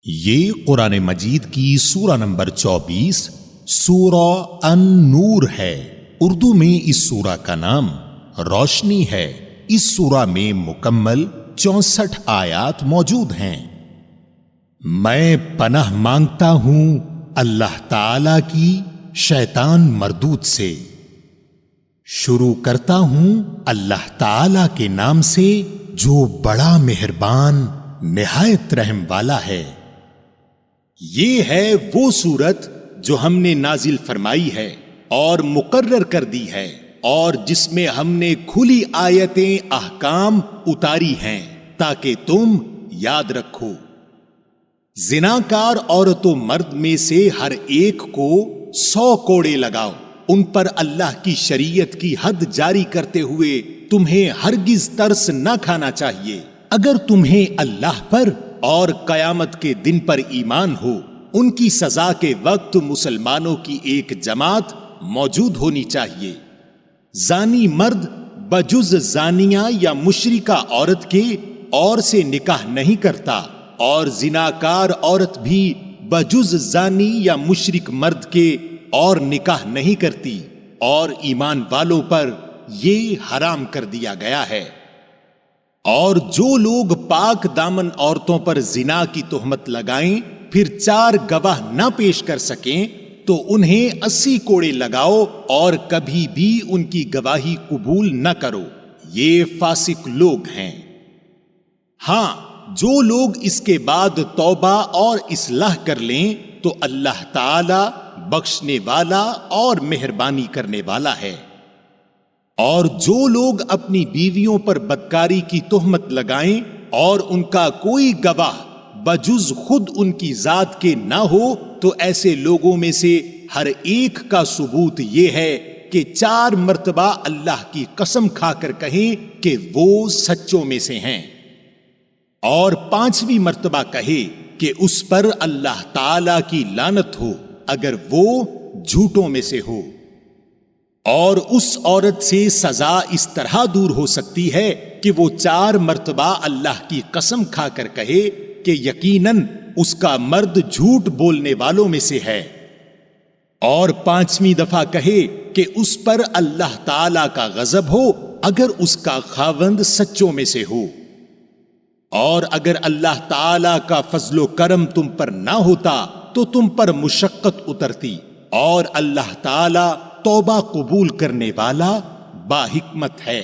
یہ قرآن مجید کی سورہ نمبر 24 سورہ ان-نور ہے۔ اردو میں اس سورہ کا نام روشنی ہے۔ اس سورہ میں مکمل 64 آیات موجود ہیں۔ میں پناہ مانگتا ہوں اللہ تعالی کی شیطان مردود سے۔ شروع کرتا ہوں اللہ تعالی کے نام سے جو بڑا مہربان نہایت رحم والا ہے۔ یہ ہے وہ سورت جو ہم نے نازل فرمائی ہے اور مقرر کر دی ہے، اور جس میں ہم نے کھلی آیتیں احکام اتاری ہیں تاکہ تم یاد رکھو۔ زناکار عورت و مرد میں سے ہر ایک کو 100 کوڑے لگاؤ۔ ان پر اللہ کی شریعت کی حد جاری کرتے ہوئے تمہیں ہرگز ترس نہ کھانا چاہیے۔ اگر تمہیں اللہ پر اور قیامت کے دن پر ایمان ہو، ان کی سزا کے وقت مسلمانوں کی ایک جماعت موجود ہونی چاہیے۔ زانی مرد بجز زانیہ یا مشرکہ عورت کے اور سے نکاح نہیں کرتا، اور زناکار عورت بھی بجز زانی یا مشرک مرد کے اور نکاح نہیں کرتی، اور ایمان والوں پر یہ حرام کر دیا گیا ہے۔ اور جو لوگ پاک دامن عورتوں پر زنا کی تہمت لگائیں پھر 4 گواہ نہ پیش کر سکیں تو انہیں 80 کوڑے لگاؤ، اور کبھی بھی ان کی گواہی قبول نہ کرو۔ یہ فاسق لوگ ہیں۔ ہاں، جو لوگ اس کے بعد توبہ اور اصلاح کر لیں تو اللہ تعالی بخشنے والا اور مہربانی کرنے والا ہے۔ اور جو لوگ اپنی بیویوں پر بدکاری کی تہمت لگائیں اور ان کا کوئی گواہ بجز خود ان کی ذات کے نہ ہو تو ایسے لوگوں میں سے ہر ایک کا ثبوت یہ ہے کہ 4 مرتبہ اللہ کی قسم کھا کر کہیں کہ وہ سچوں میں سے ہیں، اور 5ویں مرتبہ کہے کہ اس پر اللہ تعالی کی لعنت ہو اگر وہ جھوٹوں میں سے ہو۔ اور اس عورت سے سزا اس طرح دور ہو سکتی ہے کہ وہ 4 مرتبہ اللہ کی قسم کھا کر کہے کہ یقیناً اس کا مرد جھوٹ بولنے والوں میں سے ہے، اور 5ویں دفعہ کہے کہ اس پر اللہ تعالی کا غضب ہو اگر اس کا خاوند سچوں میں سے ہو۔ اور اگر اللہ تعالی کا فضل و کرم تم پر نہ ہوتا تو تم پر مشقت اترتی، اور اللہ تعالی توبہ قبول کرنے والا باحکمت ہے۔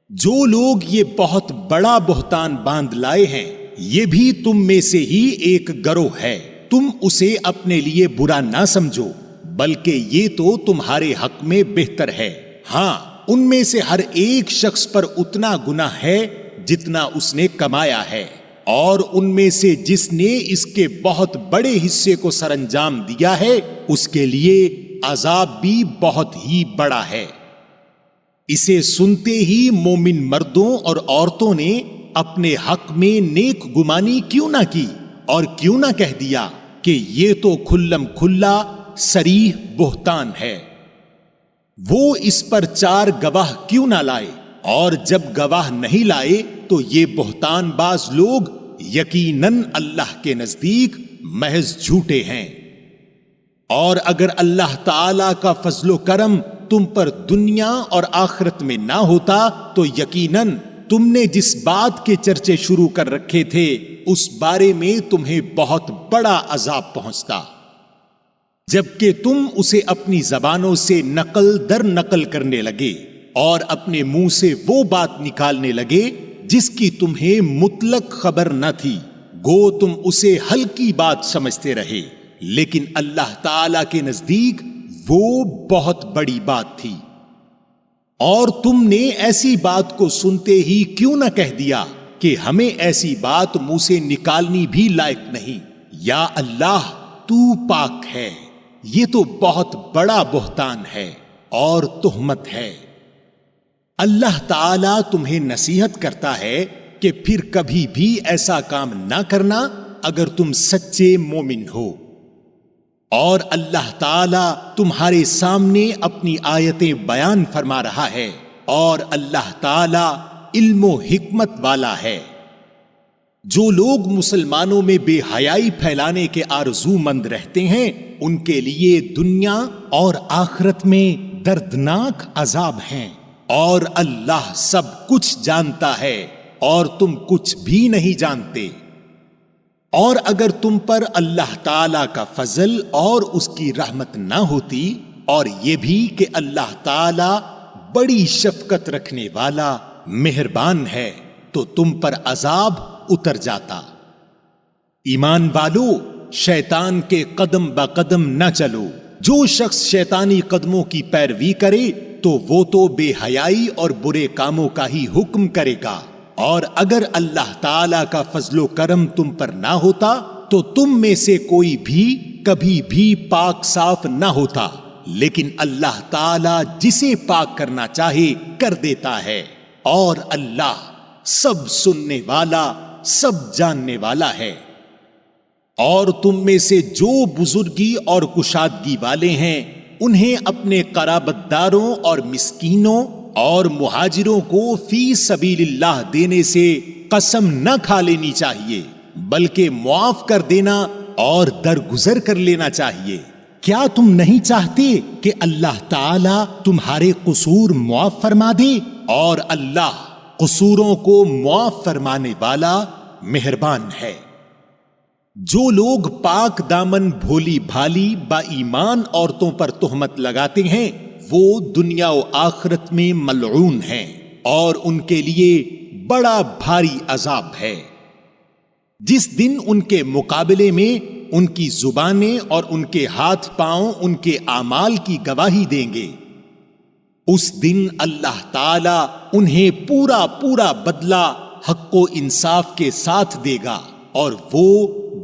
جو لوگ یہ بہت بڑا بہتان باندھ لائے ہیں یہ بھی تم میں سے ہی ایک گروہ ہے۔ تم اسے اپنے لیے برا نہ سمجھو، بلکہ یہ تو تمہارے حق میں بہتر ہے۔ ہاں، ان میں سے ہر ایک شخص پر اتنا گناہ ہے جتنا اس نے کمایا ہے، اور ان میں سے جس نے اس کے بہت بڑے حصے کو سر انجام دیا ہے اس کے لیے عذاب بھی بہت ہی بڑا ہے۔ اسے سنتے ہی مومن مردوں اور عورتوں نے اپنے حق میں نیک گمانی کیوں نہ کی، اور کیوں نہ کہہ دیا کہ یہ تو کھلم کھلا صریح بہتان ہے۔ وہ اس پر 4 گواہ کیوں نہ لائے، اور جب گواہ نہیں لائے تو یہ بہتان باز لوگ یقیناً اللہ کے نزدیک محض جھوٹے ہیں۔ اور اگر اللہ تعالی کا فضل و کرم تم پر دنیا اور آخرت میں نہ ہوتا تو یقیناً تم نے جس بات کے چرچے شروع کر رکھے تھے اس بارے میں تمہیں بہت بڑا عذاب پہنچتا، جبکہ تم اسے اپنی زبانوں سے نقل در نقل کرنے لگے اور اپنے منہ سے وہ بات نکالنے لگے جس کی تمہیں مطلق خبر نہ تھی، گو تم اسے ہلکی بات سمجھتے رہے، لیکن اللہ تعالی کے نزدیک وہ بہت بڑی بات تھی۔ اور تم نے ایسی بات کو سنتے ہی کیوں نہ کہہ دیا کہ ہمیں ایسی بات منہ سے نکالنی بھی لائق نہیں، یا اللہ تو پاک ہے۔ یہ تو بہت بڑا بہتان ہے اور تہمت ہے۔ اللہ تعالی تمہیں نصیحت کرتا ہے کہ پھر کبھی بھی ایسا کام نہ کرنا اگر تم سچے مومن ہو۔ اور اللہ تعالی تمہارے سامنے اپنی آیتیں بیان فرما رہا ہے، اور اللہ تعالی علم و حکمت والا ہے۔ جو لوگ مسلمانوں میں بے حیائی پھیلانے کے آرزو مند رہتے ہیں ان کے لیے دنیا اور آخرت میں دردناک عذاب ہیں، اور اللہ سب کچھ جانتا ہے اور تم کچھ بھی نہیں جانتے۔ اور اگر تم پر اللہ تعالی کا فضل اور اس کی رحمت نہ ہوتی، اور یہ بھی کہ اللہ تعالی بڑی شفقت رکھنے والا مہربان ہے، تو تم پر عذاب اتر جاتا۔ ایمان والو، شیطان کے قدم بقدم نہ چلو۔ جو شخص شیطانی قدموں کی پیروی کرے تو وہ تو بے حیائی اور برے کاموں کا ہی حکم کرے گا، اور اگر اللہ تعالی کا فضل و کرم تم پر نہ ہوتا تو تم میں سے کوئی بھی کبھی بھی پاک صاف نہ ہوتا، لیکن اللہ تعالی جسے پاک کرنا چاہے کر دیتا ہے، اور اللہ سب سننے والا سب جاننے والا ہے۔ اور تم میں سے جو بزرگی اور کشادگی والے ہیں انہیں اپنے قرابت داروں اور مسکینوں اور مہاجروں کو فی سبیل اللہ دینے سے قسم نہ کھا لینی چاہیے، بلکہ معاف کر دینا اور درگزر کر لینا چاہیے۔ کیا تم نہیں چاہتے کہ اللہ تعالی تمہارے قصور معاف فرما دے؟ اور اللہ قصوروں کو معاف فرمانے والا مہربان ہے۔ جو لوگ پاک دامن بھولی بھالی با ایمان عورتوں پر تہمت لگاتے ہیں وہ دنیا و آخرت میں ملعون ہیں، اور ان کے لیے بڑا بھاری عذاب ہے۔ جس دن ان کے مقابلے میں ان کی زبانیں اور ان کے ہاتھ پاؤں ان کے اعمال کی گواہی دیں گے، اس دن اللہ تعالی انہیں پورا پورا بدلہ حق و انصاف کے ساتھ دے گا، اور وہ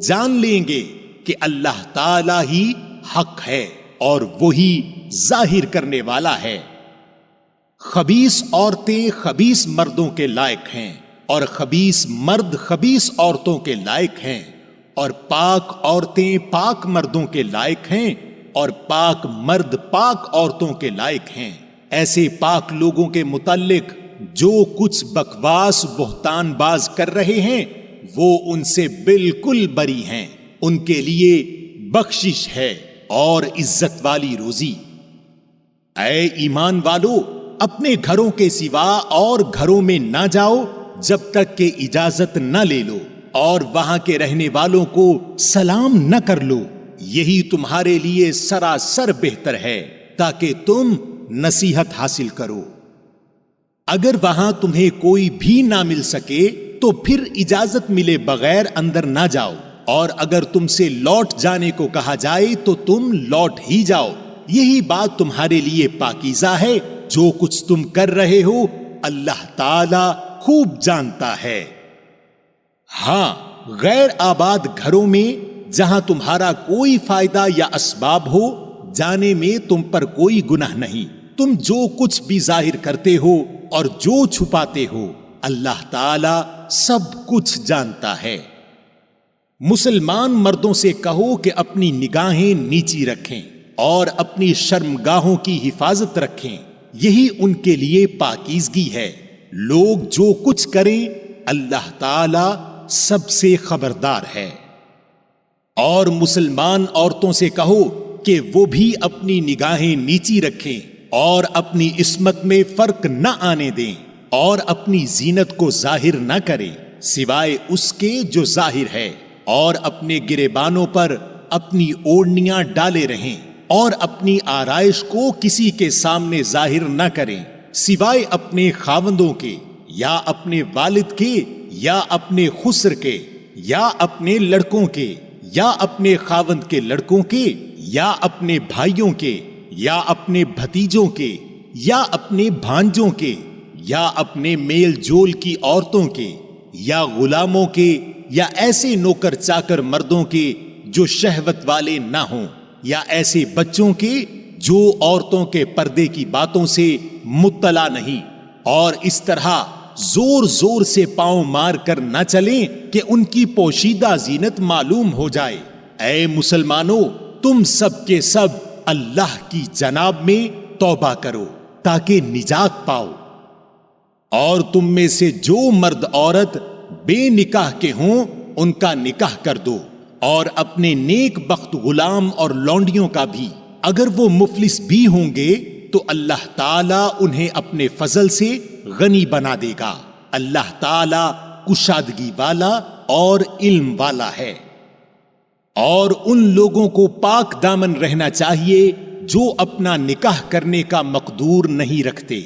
جان لیں گے کہ اللہ تعالی ہی حق ہے اور وہی ظاہر کرنے والا ہے۔ خبیث عورتیں خبیث مردوں کے لائق ہیں، اور خبیث مرد خبیث عورتوں کے لائق ہیں، اور پاک عورتیں پاک مردوں کے لائق ہیں، اور پاک مرد پاک عورتوں کے لائق ہیں۔ ایسے پاک لوگوں کے متعلق جو کچھ بکواس بہتان باز کر رہے ہیں وہ ان سے بالکل بری ہیں، ان کے لیے بخشش ہے اور عزت والی روزی۔ اے ایمان والو، اپنے گھروں کے سوا اور گھروں میں نہ جاؤ جب تک کہ اجازت نہ لے لو، اور وہاں کے رہنے والوں کو سلام نہ کر لو، یہی تمہارے لیے سراسر بہتر ہے تاکہ تم نصیحت حاصل کرو۔ اگر وہاں تمہیں کوئی بھی نہ مل سکے تو پھر اجازت ملے بغیر اندر نہ جاؤ، اور اگر تم سے لوٹ جانے کو کہا جائے تو تم لوٹ ہی جاؤ، یہی بات تمہارے لیے پاکیزہ ہے۔ جو کچھ تم کر رہے ہو اللہ تعالی خوب جانتا ہے۔ ہاں، غیر آباد گھروں میں جہاں تمہارا کوئی فائدہ یا اسباب ہو جانے میں تم پر کوئی گناہ نہیں۔ تم جو کچھ بھی ظاہر کرتے ہو اور جو چھپاتے ہو اللہ تعالی سب کچھ جانتا ہے۔ مسلمان مردوں سے کہو کہ اپنی نگاہیں نیچی رکھیں اور اپنی شرمگاہوں کی حفاظت رکھیں، یہی ان کے لیے پاکیزگی ہے۔ لوگ جو کچھ کریں اللہ تعالی سب سے خبردار ہے۔ اور مسلمان عورتوں سے کہو کہ وہ بھی اپنی نگاہیں نیچی رکھیں اور اپنی عصمت میں فرق نہ آنے دیں، اور اپنی زینت کو ظاہر نہ کریں سوائے اس کے جو ظاہر ہے، اور اپنے گریبانوں پر اپنی اوڑھنیاں ڈالے رہیں، اور اپنی آرائش کو کسی کے سامنے ظاہر نہ کریں سوائے اپنے خاوندوں کے، یا اپنے والد کے، یا اپنے خسر کے، یا اپنے لڑکوں کے، یا اپنے خاوند کے لڑکوں کے، یا اپنے بھائیوں کے، یا اپنے بھتیجوں کے، یا اپنے بھانجوں کے، یا اپنے میل جول کی عورتوں کے، یا غلاموں کے، یا ایسے نوکر چاکر مردوں کے جو شہوت والے نہ ہوں، یا ایسے بچوں کے جو عورتوں کے پردے کی باتوں سے مطلع نہیں، اور اس طرح زور زور سے پاؤں مار کر نہ چلیں کہ ان کی پوشیدہ زینت معلوم ہو جائے۔ اے مسلمانوں، تم سب کے سب اللہ کی جناب میں توبہ کرو تاکہ نجات پاؤ۔ اور تم میں سے جو مرد عورت بے نکاح کے ہوں ان کا نکاح کر دو، اور اپنے نیک بخت غلام اور لونڈیوں کا بھی، اگر وہ مفلس بھی ہوں گے تو اللہ تعالیٰ انہیں اپنے فضل سے غنی بنا دے گا۔ اللہ تعالیٰ کشادگی والا اور علم والا ہے۔ اور ان لوگوں کو پاک دامن رہنا چاہیے جو اپنا نکاح کرنے کا مقدور نہیں رکھتے،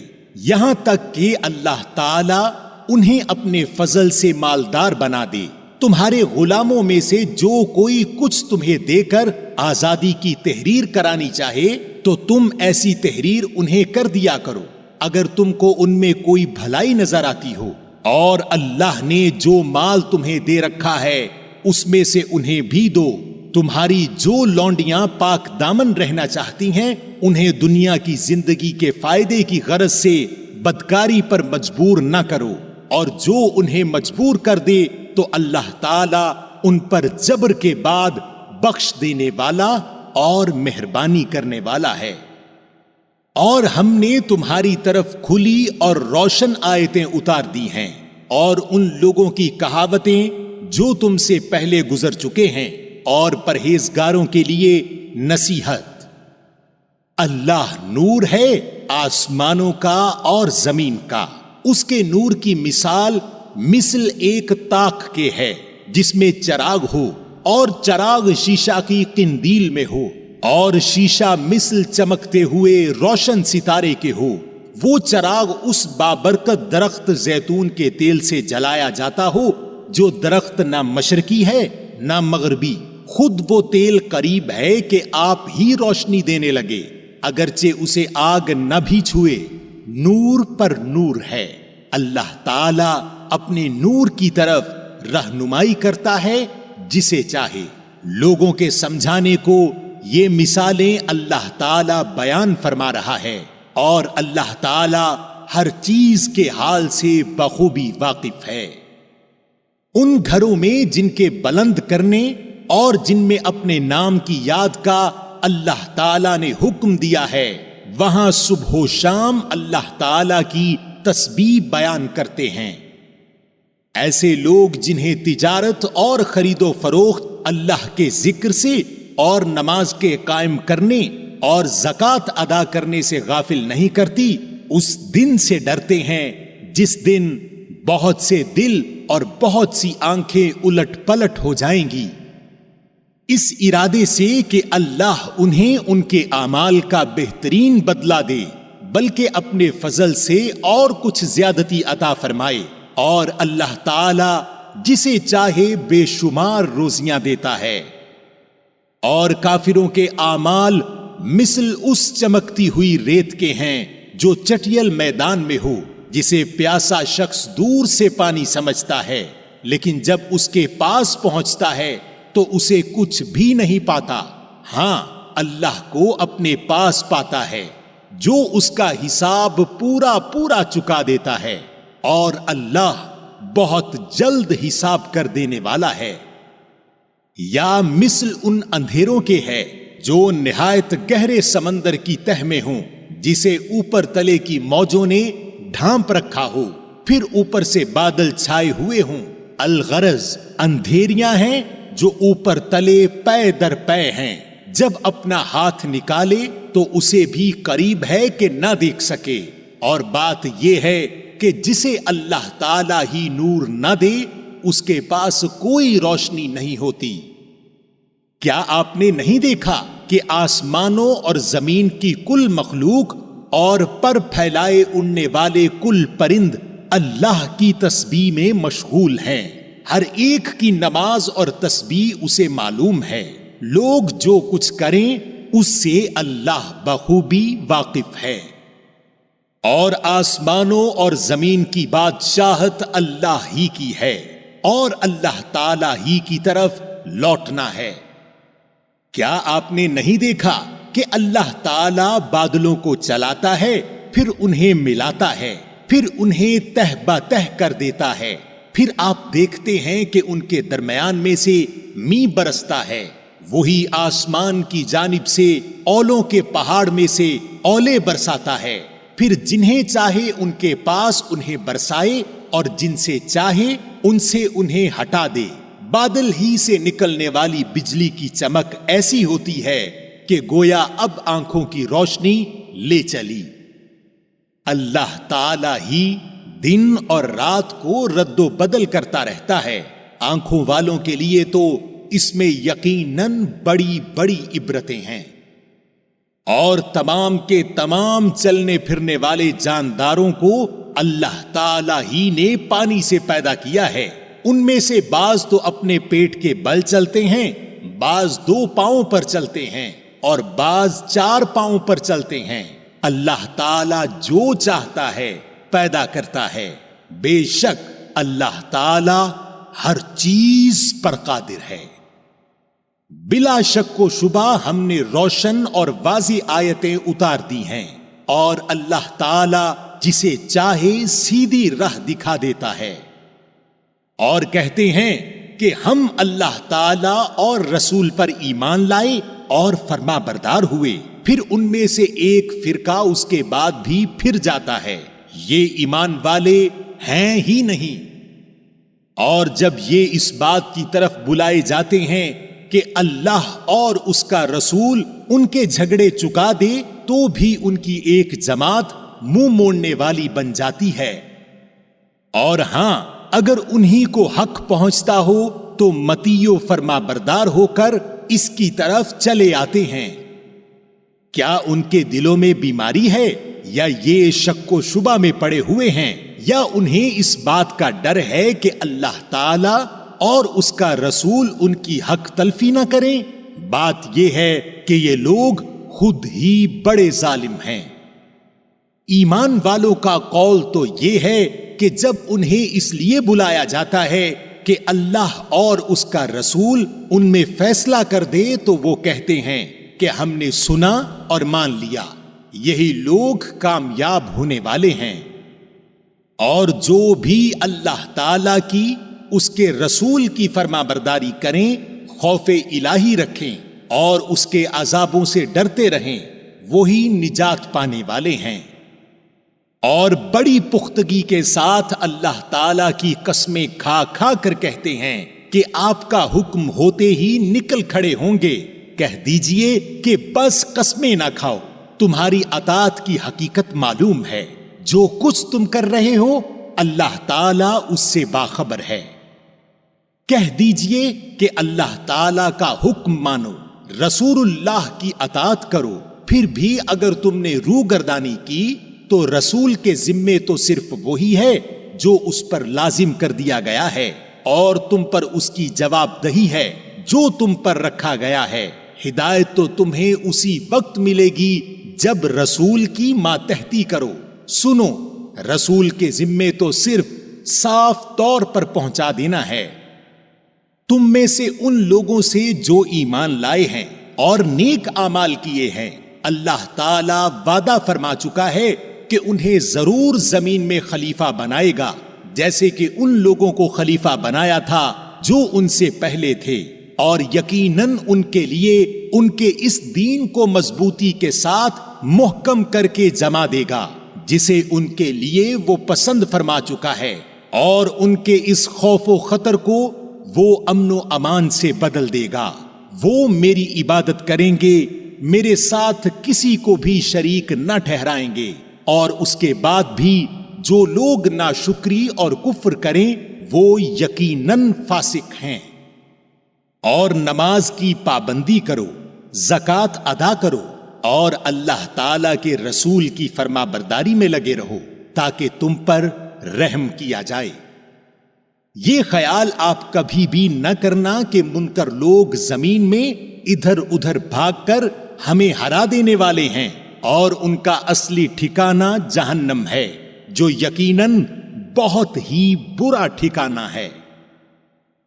یہاں تک کہ اللہ تعالیٰ انہیں اپنے فضل سے مالدار بنا دے۔ تمہارے غلاموں میں سے جو کوئی کچھ تمہیں دے کر آزادی کی تحریر کرانی چاہے تو تم ایسی تحریر انہیں کر دیا کرو، اگر تم کو ان میں کوئی بھلائی نظر آتی ہو۔ اور اللہ نے جو مال تمہیں دے رکھا ہے اس میں سے انہیں بھی دو۔ تمہاری جو لونڈیاں پاک دامن رہنا چاہتی ہیں انہیں دنیا کی زندگی کے فائدے کی غرض سے بدکاری پر مجبور نہ کرو، اور جو انہیں مجبور کر دے تو اللہ تعالیٰ ان پر جبر کے بعد بخش دینے والا اور مہربانی کرنے والا ہے۔ اور ہم نے تمہاری طرف کھلی اور روشن آیتیں اتار دی ہیں، اور ان لوگوں کی کہاوتیں جو تم سے پہلے گزر چکے ہیں، اور پرہیزگاروں کے لیے نصیحت۔ اللہ نور ہے آسمانوں کا اور زمین کا، اس کے نور کی مثال مثل ایک طاق کے ہے جس میں چراغ ہو، اور چراغ شیشہ کی قندیل میں ہو، اور شیشہ مثل چمکتے ہوئے روشن ستارے کے ہو۔ وہ چراغ اس بابرکت درخت زیتون کے تیل سے جلایا جاتا ہو جو درخت نہ مشرقی ہے نہ مغربی، خود وہ تیل قریب ہے کہ آپ ہی روشنی دینے لگے، اگرچہ اسے آگ نہ بھی چھوئے۔ نور پر نور ہے۔ اللہ تعالیٰ اپنے نور کی طرف رہنمائی کرتا ہے جسے چاہے۔ لوگوں کے سمجھانے کو یہ مثالیں اللہ تعالیٰ بیان فرما رہا ہے، اور اللہ تعالیٰ ہر چیز کے حال سے بخوبی واقف ہے۔ ان گھروں میں جن کے بلند کرنے اور جن میں اپنے نام کی یاد کا اللہ تعالیٰ نے حکم دیا ہے، وہاں صبح و شام اللہ تعالیٰ کی تسبیح بیان کرتے ہیں۔ ایسے لوگ جنہیں تجارت اور خرید و فروخت اللہ کے ذکر سے اور نماز کے قائم کرنے اور زکوٰۃ ادا کرنے سے غافل نہیں کرتی، اس دن سے ڈرتے ہیں جس دن بہت سے دل اور بہت سی آنکھیں الٹ پلٹ ہو جائیں گی، اس ارادے سے کہ اللہ انہیں ان کے اعمال کا بہترین بدلہ دے، بلکہ اپنے فضل سے اور کچھ زیادتی عطا فرمائے۔ اور اللہ تعالی جسے چاہے بے شمار روزیاں دیتا ہے۔ اور کافروں کے اعمال مثل اس چمکتی ہوئی ریت کے ہیں جو چٹیل میدان میں ہو، جسے پیاسا شخص دور سے پانی سمجھتا ہے، لیکن جب اس کے پاس پہنچتا ہے تو اسے کچھ بھی نہیں پاتا۔ ہاں، اللہ کو اپنے پاس پاتا ہے جو اس کا حساب پورا پورا چکا دیتا ہے، اور اللہ بہت جلد حساب کر دینے والا ہے۔ یا مثل ان اندھیروں کے ہے جو نہایت گہرے سمندر کی تہ میں ہوں، جسے اوپر تلے کی موجوں نے ڈھانپ رکھا ہو، پھر اوپر سے بادل چھائے ہوئے ہوں۔ الغرض اندھیریاں ہیں جو اوپر تلے پے در پے ہیں، جب اپنا ہاتھ نکالے تو اسے بھی قریب ہے کہ نہ دیکھ سکے۔ اور بات یہ ہے کہ جسے اللہ تعالی ہی نور نہ دے اس کے پاس کوئی روشنی نہیں ہوتی۔ کیا آپ نے نہیں دیکھا کہ آسمانوں اور زمین کی کل مخلوق اور پر پھیلائے اڑنے والے کل پرند اللہ کی تسبیح میں مشغول ہیں؟ ہر ایک کی نماز اور تسبیح اسے معلوم ہے۔ لوگ جو کچھ کریں اس سے اللہ بخوبی واقف ہے۔ اور آسمانوں اور زمین کی بادشاہت اللہ ہی کی ہے، اور اللہ تعالی ہی کی طرف لوٹنا ہے۔ کیا آپ نے نہیں دیکھا کہ اللہ تعالی بادلوں کو چلاتا ہے، پھر انہیں ملاتا ہے، پھر انہیں تہ بتہ کر دیتا ہے، پھر آپ دیکھتے ہیں کہ ان کے درمیان میں سے می برستا ہے۔ وہی آسمان کی جانب سے اولوں کے پہاڑ میں سے اولے برساتا ہے، پھر جنہیں چاہے ان کے پاس انہیں برسائے اور جن سے چاہے ان سے انہیں ہٹا دے۔ بادل ہی سے نکلنے والی بجلی کی چمک ایسی ہوتی ہے کہ گویا اب آنکھوں کی روشنی لے چلی۔ اللہ تعالی ہی دن اور رات کو رد و بدل کرتا رہتا ہے۔ آنکھوں والوں کے لیے تو اس میں یقیناً بڑی بڑی عبرتیں ہیں۔ اور تمام کے تمام چلنے پھرنے والے جانداروں کو اللہ تعالی ہی نے پانی سے پیدا کیا ہے۔ ان میں سے بعض تو اپنے پیٹ کے بل چلتے ہیں، بعض 2 پاؤں پر چلتے ہیں اور بعض 4 پاؤں پر چلتے ہیں۔ اللہ تعالی جو چاہتا ہے پیدا کرتا ہے۔ بے شک اللہ تعالی ہر چیز پر قادر ہے۔ بلا شک و شبہ ہم نے روشن اور واضح آیتیں اتار دی ہیں، اور اللہ تعالی جسے چاہے سیدھی راہ دکھا دیتا ہے۔ اور کہتے ہیں کہ ہم اللہ تعالی اور رسول پر ایمان لائے اور فرما بردار ہوئے، پھر ان میں سے ایک فرقہ اس کے بعد بھی پھر جاتا ہے، یہ ایمان والے ہیں ہی نہیں۔ اور جب یہ اس بات کی طرف بلائے جاتے ہیں کہ اللہ اور اس کا رسول ان کے جھگڑے چکا دے، تو بھی ان کی ایک جماعت منہ موڑنے والی بن جاتی ہے۔ اور ہاں، اگر انہی کو حق پہنچتا ہو تو مطیع فرما بردار ہو کر اس کی طرف چلے آتے ہیں۔ کیا ان کے دلوں میں بیماری ہے، یا یہ شک و شبہ میں پڑے ہوئے ہیں، یا انہیں اس بات کا ڈر ہے کہ اللہ تعالی اور اس کا رسول ان کی حق تلفی نہ کریں؟ بات یہ ہے کہ یہ لوگ خود ہی بڑے ظالم ہیں۔ ایمان والوں کا قول تو یہ ہے کہ جب انہیں اس لیے بلایا جاتا ہے کہ اللہ اور اس کا رسول ان میں فیصلہ کر دے، تو وہ کہتے ہیں کہ ہم نے سنا اور مان لیا۔ یہی لوگ کامیاب ہونے والے ہیں۔ اور جو بھی اللہ تعالی کی، اس کے رسول کی فرما برداری کریں، خوف الہی رکھیں اور اس کے عذابوں سے ڈرتے رہیں، وہی نجات پانے والے ہیں۔ اور بڑی پختگی کے ساتھ اللہ تعالی کی قسمیں کھا کھا کر کہتے ہیں کہ آپ کا حکم ہوتے ہی نکل کھڑے ہوں گے۔ کہہ دیجئے کہ بس قسمیں نہ کھاؤ، تمہاری اطاعت کی حقیقت معلوم ہے، جو کچھ تم کر رہے ہو اللہ تعالی اس سے باخبر ہے۔ کہہ دیجئے کہ اللہ تعالی کا حکم مانو، رسول اللہ کی اطاعت کرو، پھر بھی اگر تم نے روگردانی کی تو رسول کے ذمے تو صرف وہی ہے جو اس پر لازم کر دیا گیا ہے، اور تم پر اس کی جواب دہی ہے جو تم پر رکھا گیا ہے۔ ہدایت تو تمہیں اسی وقت ملے گی جب رسول کی ماتحتی کرو۔ سنو، رسول کے ذمے تو صرف صاف طور پر پہنچا دینا ہے۔ تم میں سے ان لوگوں سے جو ایمان لائے ہیں اور نیک اعمال کیے ہیں، اللہ تعالی وعدہ فرما چکا ہے کہ انہیں ضرور زمین میں خلیفہ بنائے گا، جیسے کہ ان لوگوں کو خلیفہ بنایا تھا جو ان سے پہلے تھے، اور یقیناً ان کے لیے ان کے اس دین کو مضبوطی کے ساتھ محکم کر کے جمع دے گا جسے ان کے لیے وہ پسند فرما چکا ہے، اور ان کے اس خوف و خطر کو وہ امن و امان سے بدل دے گا۔ وہ میری عبادت کریں گے، میرے ساتھ کسی کو بھی شریک نہ ٹھہرائیں گے، اور اس کے بعد بھی جو لوگ ناشکری اور کفر کریں وہ یقیناً فاسق ہیں۔ اور نماز کی پابندی کرو، زکوٰۃ ادا کرو، اور اللہ تعالی کے رسول کی فرما برداری میں لگے رہو تاکہ تم پر رحم کیا جائے۔ یہ خیال آپ کبھی بھی نہ کرنا کہ منکر لوگ زمین میں ادھر ادھر بھاگ کر ہمیں ہرا دینے والے ہیں، اور ان کا اصلی ٹھکانہ جہنم ہے، جو یقیناً بہت ہی برا ٹھکانہ ہے۔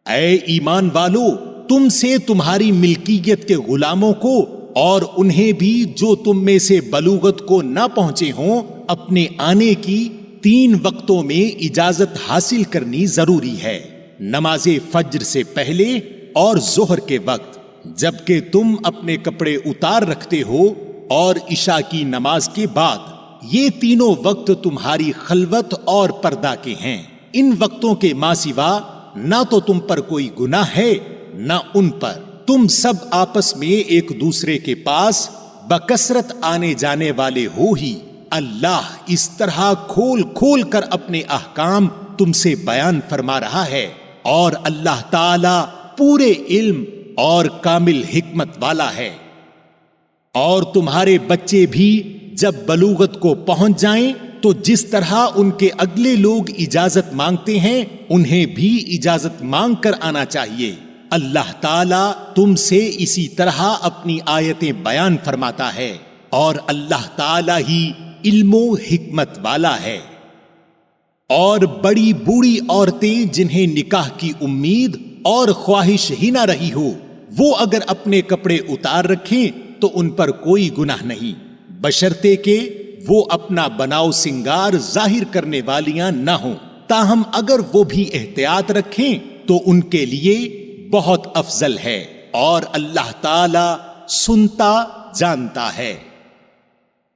اے ایمان والو، تم سے تمہاری ملکیت کے غلاموں کو اور انہیں بھی جو تم میں سے بلوغت کو نہ پہنچے ہوں اپنے آنے کی 3 وقتوں میں اجازت حاصل کرنی ضروری ہے، نماز فجر سے پہلے اور ظہر کے وقت، جبکہ تم اپنے کپڑے اتار رکھتے ہو، اور عشاء کی نماز کے بعد۔ یہ تینوں وقت تمہاری خلوت اور پردہ کے ہیں، ان وقتوں کے ماں سوا نہ تو تم پر کوئی گناہ ہے نہ ان پر، تم سب آپس میں ایک دوسرے کے پاس بکثرت آنے جانے والے ہو ہی۔ اللہ اس طرح کھول کھول کر اپنے احکام تم سے بیان فرما رہا ہے، اور اللہ تعالی پورے علم اور کامل حکمت والا ہے۔ اور تمہارے بچے بھی جب بلوغت کو پہنچ جائیں تو جس طرح ان کے اگلے لوگ اجازت مانگتے ہیں انہیں بھی اجازت مانگ کر آنا چاہیے۔ اللہ تعالیٰ تم سے اسی طرح اپنی آیتیں بیان فرماتا ہے، اور اللہ تعالیٰ ہی علم و حکمت والا ہے۔ اور بڑی بوڑھی عورتیں جنہیں نکاح کی امید اور خواہش ہی نہ رہی ہو، وہ اگر اپنے کپڑے اتار رکھیں تو ان پر کوئی گناہ نہیں، بشرطے کہ وہ اپنا بناؤ سنگار ظاہر کرنے والیاں نہ ہوں۔ تاہم اگر وہ بھی احتیاط رکھیں تو ان کے لیے بہت افضل ہے، اور اللہ تعالی سنتا جانتا ہے۔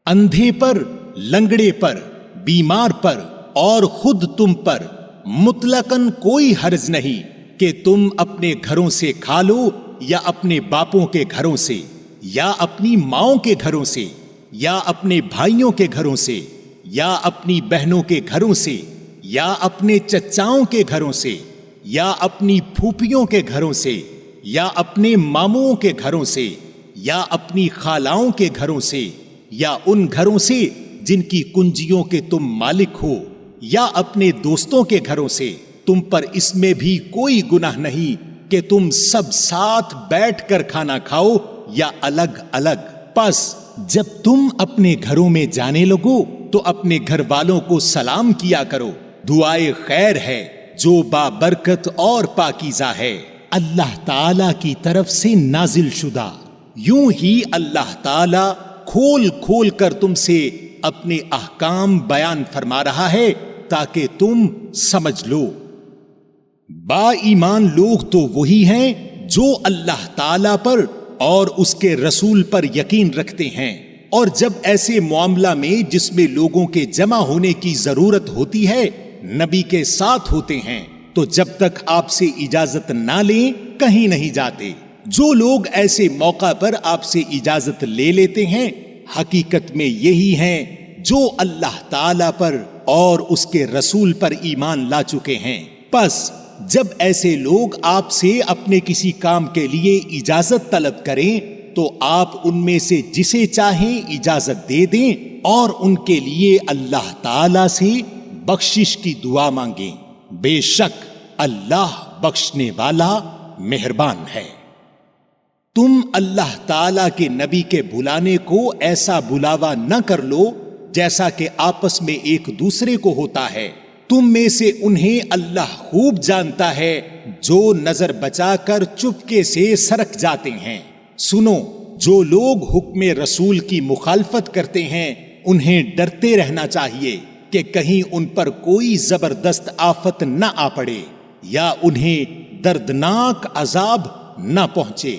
اندھے پر، لنگڑے پر، بیمار پر اور خود تم پر مطلقاً کوئی حرج نہیں کہ تم اپنے گھروں سے کھا لو، یا اپنے باپوں کے گھروں سے، یا اپنی ماؤں کے گھروں سے، یا اپنے بھائیوں کے گھروں سے، یا اپنی بہنوں کے گھروں سے، یا اپنے چچاؤں کے گھروں سے، یا اپنی پھوپھیوں کے گھروں سے، یا اپنے ماموں کے گھروں سے، یا اپنی خالاؤں کے گھروں سے، یا ان گھروں سے جن کی کنجیوں کے تم مالک ہو، یا اپنے دوستوں کے گھروں سے۔ تم پر اس میں بھی کوئی گناہ نہیں کہ تم سب ساتھ بیٹھ کر کھانا کھاؤ یا الگ الگ۔ پس جب تم اپنے گھروں میں جانے لگو تو اپنے گھر والوں کو سلام کیا کرو، دعائے خیر ہے جو بابرکت اور پاکیزہ ہے، اللہ تعالی کی طرف سے نازل شدہ۔ یوں ہی اللہ تعالی کھول کھول کر تم سے اپنے احکام بیان فرما رہا ہے تاکہ تم سمجھ لو۔ با ایمان لوگ تو وہی ہیں جو اللہ تعالی پر اور اس کے رسول پر یقین رکھتے ہیں، اور جب ایسے معاملہ میں جس میں لوگوں کے جمع ہونے کی ضرورت ہوتی ہے نبی کے ساتھ ہوتے ہیں تو جب تک آپ سے اجازت نہ لیں کہیں نہیں جاتے۔ جو لوگ ایسے موقع پر آپ سے اجازت لے لیتے ہیں حقیقت میں یہی ہیں جو اللہ تعالی پر اور اس کے رسول پر ایمان لا چکے ہیں۔ پس جب ایسے لوگ آپ سے اپنے کسی کام کے لیے اجازت طلب کریں تو آپ ان میں سے جسے چاہیں اجازت دے دیں، اور ان کے لیے اللہ تعالی سے بخشش کی دعا مانگیں، بے شک اللہ بخشنے والا مہربان ہے۔ تم اللہ تعالی کے نبی کے بلانے کو ایسا بلاوا نہ کر لو جیسا کہ آپس میں ایک دوسرے کو ہوتا ہے، تم میں سے انہیں اللہ خوب جانتا ہے جو نظر بچا کر چپکے سے سرک جاتے ہیں۔ سنو، جو لوگ حکم رسول کی مخالفت کرتے ہیں انہیں ڈرتے رہنا چاہیے کہ کہیں ان پر کوئی زبردست آفت نہ آ پڑے یا انہیں دردناک عذاب نہ پہنچے۔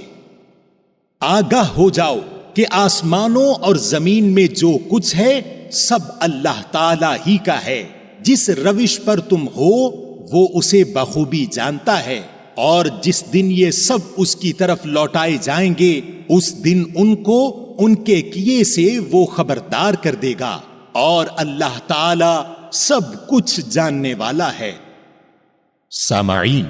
آگاہ ہو جاؤ کہ آسمانوں اور زمین میں جو کچھ ہے سب اللہ تعالی ہی کا ہے۔ جس روش پر تم ہو وہ اسے بخوبی جانتا ہے، اور جس دن یہ سب اس کی طرف لوٹائے جائیں گے اس دن ان کو ان کے کیے سے وہ خبردار کر دے گا، اور اللہ تعالی سب کچھ جاننے والا ہے۔ سامعین،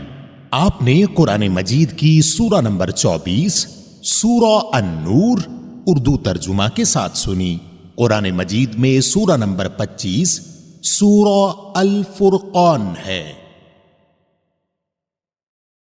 آپ نے قرآن مجید کی سورہ نمبر 24 سورہ النور اردو ترجمہ کے ساتھ سنی۔ قرآن مجید میں سورہ نمبر 25 سورہ الفرقان ہے۔